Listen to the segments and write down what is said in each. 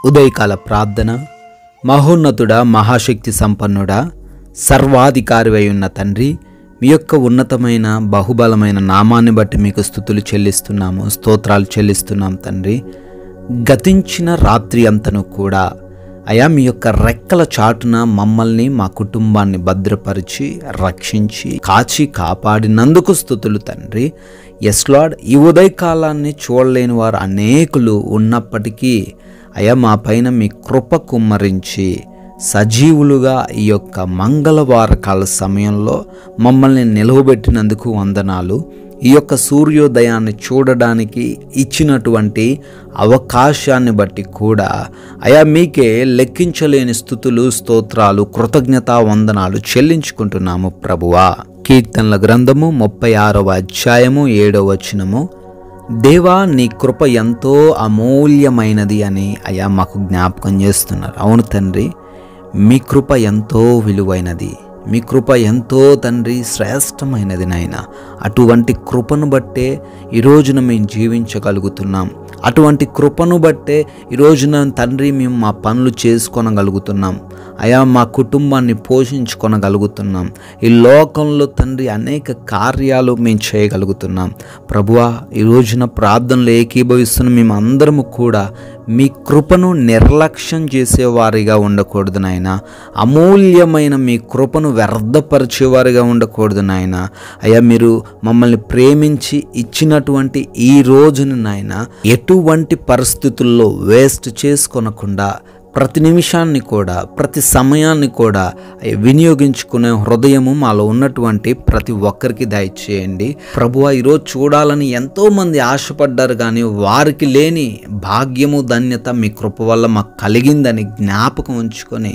ఉదయకాల ప్రార్థన. మహోన్నతుడా, మహాశక్తి సంపన్నుడా, సర్వాధికారివై ఉన్న తండ్రి, మీ యొక్క ఉన్నతమైన బహుబలమైన నామాన్ని బట్టి మీకు స్తుతులు చెల్లిస్తున్నాము, స్తోత్రాలు చెల్లిస్తున్నాం తండ్రి. గతించిన రాత్రి అంతను కూడా అయా మీ యొక్క రెక్కల చాటున మమ్మల్ని, మా కుటుంబాన్ని భద్రపరిచి రక్షించి కాచి కాపాడినందుకు స్తుతులు తండ్రి. ఎస్ లార్డ్, ఈ ఉదయకాలాన్ని చూడలేని వారు అనేకులు ఉన్నప్పటికీ అయా మా పైన మీ కృప కుమ్మరించి సజీవులుగా ఈ యొక్క మంగళవారకాల సమయంలో మమ్మల్ని నిలవబెట్టినందుకు వందనాలు. ఈ యొక్క సూర్యోదయాన్ని చూడడానికి ఇచ్చినటువంటి అవకాశాన్ని బట్టి కూడా అయా మీకే లెక్కించలేని స్తుతులు, స్తోత్రాలు, కృతజ్ఞతా వందనాలు చెల్లించుకుంటున్నాము ప్రభువా. కీర్తనల గ్రంథము 36వ అధ్యాయము 7వ వచనము, దేవా నీ కృప ఎంతో అమూల్యమైనది అని అయా మాకు జ్ఞాపకం చేస్తున్నారు. అవును తండ్రి, మీ కృప ఎంతో విలువైనది, మీ కృప ఎంతో తండ్రి శ్రేష్టమైనది నాయన. అటువంటి కృపను బట్టే ఈరోజున మేము జీవించగలుగుతున్నాం. అటువంటి కృపను బట్టే ఈరోజున తండ్రి మేము మా పనులు చేసుకొనగలుగుతున్నాం. అయా మా కుటుంబాన్ని పోషించుకొనగలుగుతున్నాం. ఈ లోకంలో తండ్రి అనేక కార్యాలు మేము చేయగలుగుతున్నాం. ప్రభువా, ఈ రోజున ప్రార్థనలు ఏకీభవిస్తున్న మేము అందరము కూడా మీ కృపను నిర్లక్ష్యం చేసేవారిగా ఉండకూడదు నాయన. అమూల్యమైన మీ కృపను వ్యర్థపరిచేవారిగా ఉండకూడదు నాయన. అయ్యా, మీరు మమ్మల్ని ప్రేమించి ఇచ్చినటువంటి ఈ రోజును నాయన ఎటువంటి పరిస్థితుల్లో వేస్ట్ చేసుకొనకుండా ప్రతి నిమిషాన్ని కూడా, ప్రతి సమయాన్ని కూడా వినియోగించుకునే హృదయము మాలో ఉన్నటువంటి ప్రతి ఒక్కరికి దయచేయండి ప్రభువా. ఈరోజు చూడాలని ఎంతోమంది ఆశపడ్డారు, కానీ వారికి లేని భాగ్యము, ధన్యత మీ కృప వల్ల మాకు కలిగిందని జ్ఞాపకం ఉంచుకొని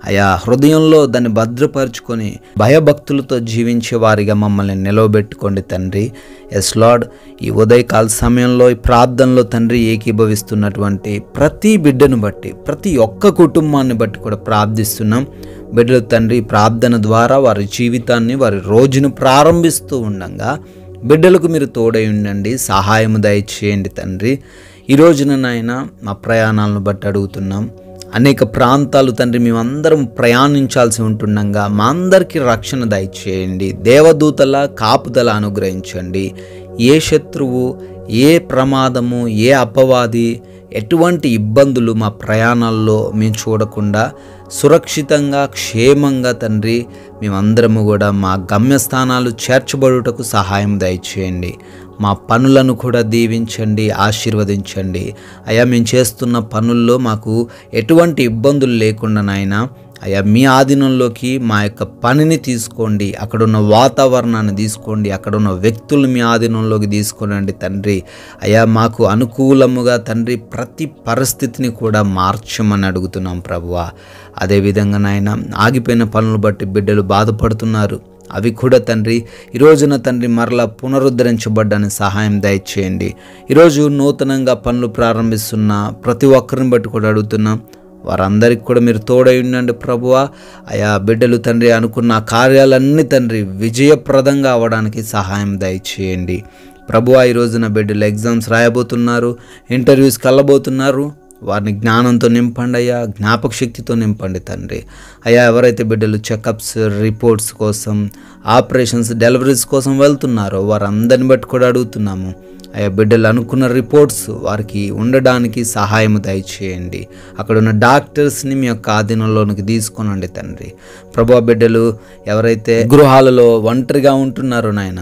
అయా హృదయంలో దాన్ని భద్రపరుచుకొని భయభక్తులతో జీవించే వారిగా మమ్మల్ని నిలవబెట్టుకోండి తండ్రి. ఎస్ లార్డ్, ఈ ఉదయకాల సమయంలో ఈ ప్రార్థనలో తండ్రి ఏకీభవిస్తున్నటువంటి ప్రతి బిడ్డను బట్టి, ప్రతి ఒక్క కుటుంబాన్ని బట్టి కూడా ప్రార్థిస్తున్నాం. బిడ్డలు తండ్రి ప్రార్థన ద్వారా వారి జీవితాన్ని, వారి రోజును ప్రారంభిస్తూ ఉండగా బిడ్డలకు మీరు తోడై ఉండండి, సహాయం దయచేయండి తండ్రి. ఈ రోజున నాయన మా ప్రయాణాలను బట్టి అడుగుతున్నాం. అనేక ప్రాంతాలు తండ్రి మేమందరం ప్రయాణించాల్సి ఉంటుండగా మా అందరికీ రక్షణ దయచేయండి. దేవదూతల కాపుదల అనుగ్రహించండి. ఏ శత్రువు, ఏ ప్రమాదము, ఏ అపవాది, ఎటువంటి ఇబ్బందులు మా ప్రయాణాల్లో మేము చూడకుండా సురక్షితంగా, క్షేమంగా తండ్రి మేమందరము కూడా మా గమ్యస్థానాలు చేర్చబడుటకు సహాయం దయచేయండి. మా పనులను కూడా దీవించండి, ఆశీర్వదించండి. అయ్యా, మేము చేస్తున్న పనుల్లో మాకు ఎటువంటి ఇబ్బందులు లేకుండా నాయన అయ్యా మీ ఆధీనంలోకి మా యొక్క పనిని తీసుకోండి. అక్కడున్న వాతావరణాన్ని తీసుకోండి, అక్కడున్న వ్యక్తులు మీ ఆధీనంలోకి తీసుకోనండి తండ్రి. అయ్యా, మాకు అనుకూలముగా తండ్రి ప్రతి పరిస్థితిని కూడా మార్చమని అడుగుతున్నాం ప్రభువా. అదేవిధంగా నాయన ఆగిపోయిన పనులు బట్టి బిడ్డలు బాధపడుతున్నారు. అవి కూడా తండ్రి ఈరోజున తండ్రి మరలా పునరుద్ధరించబడ్డానికి సహాయం దయచేయండి. ఈరోజు నూతనంగా పనులు ప్రారంభిస్తున్న ప్రతి ఒక్కరిని బట్టి కూడా అడుగుతున్నాం. వారందరికీ కూడా మీరు తోడై ఉండండి ప్రభువా. అయా బిడ్డలు తండ్రి అనుకున్న కార్యాలన్నీ తండ్రి విజయప్రదంగా అవ్వడానికి సహాయం దయచేయండి ప్రభువా. ఈ రోజున బిడ్డలు ఎగ్జామ్స్ రాయబోతున్నారు, ఇంటర్వ్యూస్కి వెళ్ళబోతున్నారు. వారిని జ్ఞానంతో నింపండి అయ్యా, జ్ఞాపక శక్తితో నింపండి తండ్రి. అయ్యా, ఎవరైతే బిడ్డలు చెకప్స్, రిపోర్ట్స్ కోసం, ఆపరేషన్స్, డెలివరీస్ కోసం వెళ్తున్నారో వారందరిని బట్టి కూడా అడుగుతున్నాము. అయ్యా, బిడ్డలు అనుకున్న రిపోర్ట్స్ వారికి ఉండడానికి సహాయం దయచేయండి. అక్కడున్న డాక్టర్స్ని మీ యొక్క ఆధీనంలోనికి తీసుకోనండి తండ్రి. ప్రభువా, బిడ్డలు ఎవరైతే గృహాలలో ఒంటరిగా ఉంటున్నారో నాయన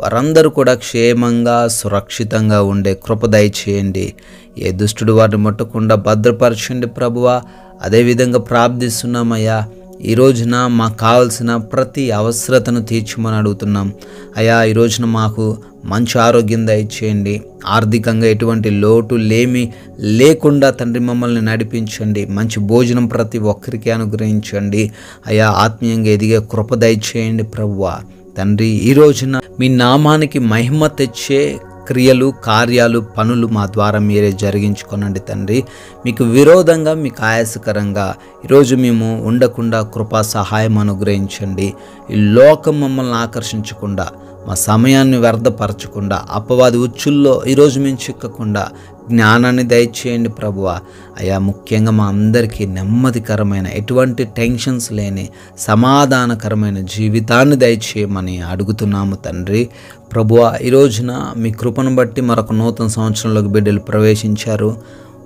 వారందరూ కూడా క్షేమంగా, సురక్షితంగా ఉండే కృప దయచేయండి. ఏ దుష్టుడు వారిని ముట్టకుండా భద్రపరచండి ప్రభువా. అదేవిధంగా ప్రార్థిస్తున్నామయ్యా, ఈ రోజున మాకు కావలసిన ప్రతి అవసరతను తీర్చమని అడుగుతున్నాం. అయ్యా, ఈ రోజున మాకు మంచి ఆరోగ్యం దయచేయండి. ఆర్థికంగా ఎటువంటి లోటు లేమి లేకుండా తండ్రి మమ్మల్ని నడిపించండి. మంచి భోజనం ప్రతి ఒక్కరికి అనుగ్రహించండి. అయ్యా, ఆత్మీయంగా ఎదిగే కృప దయచేయండి ప్రభువా. తండ్రి, ఈ రోజున మీ నామానికి మహిమ తెచ్చే క్రియలు, కార్యాలు, పనులు మా ద్వారా మీరే జరిగించుకోనండి తండ్రి. మీకు విరోధంగా, మీకు ఆయాసకరంగా ఈరోజు మేము ఉండకుండా కృపా సహాయం అనుగ్రహించండి. ఈ లోకం మమ్మల్ని ఆకర్షించకుండా, మా సమయాన్ని వ్యర్థపరచకుండా, అపవాది ఉచ్చుల్లో ఈరోజు మేము చిక్కకుండా జ్ఞానాన్ని దయచేయండి ప్రభువా. అయా ముఖ్యంగా మా అందరికీ నెమ్మదికరమైన, ఎటువంటి టెన్షన్స్ లేని సమాధానకరమైన జీవితాన్ని దయచేయమని అడుగుతున్నాము తండ్రి. ప్రభువా, ఈ రోజున మీ కృపను బట్టి మరొక నూతన సంవత్సరంలోకి బిడ్డలు ప్రవేశించారు.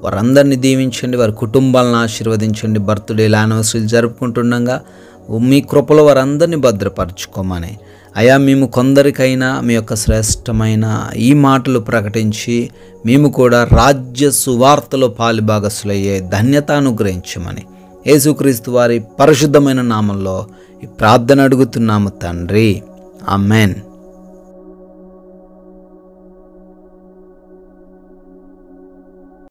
వారందరినీ దీవించండి, వారి కుటుంబాలను ఆశీర్వదించండి. బర్త్డేలు, యానివర్సరీలు జరుపుకుంటుండగా మీ కృపలో వారందరినీ భద్రపరచుకోమని, అయా మేము కొందరికైనా మీ యొక్క శ్రేష్టమైన ఈ మాటలు ప్రకటించి మేము కూడా రాజ్య సువార్తలో పాలిభాగస్తులయ్యే ధన్యత అనుగ్రహించమని యేసుక్రీస్తు వారి పరిశుద్ధమైన నామంలో ఈ ప్రార్థన అడుగుతున్నాము తండ్రి. ఆమెన్.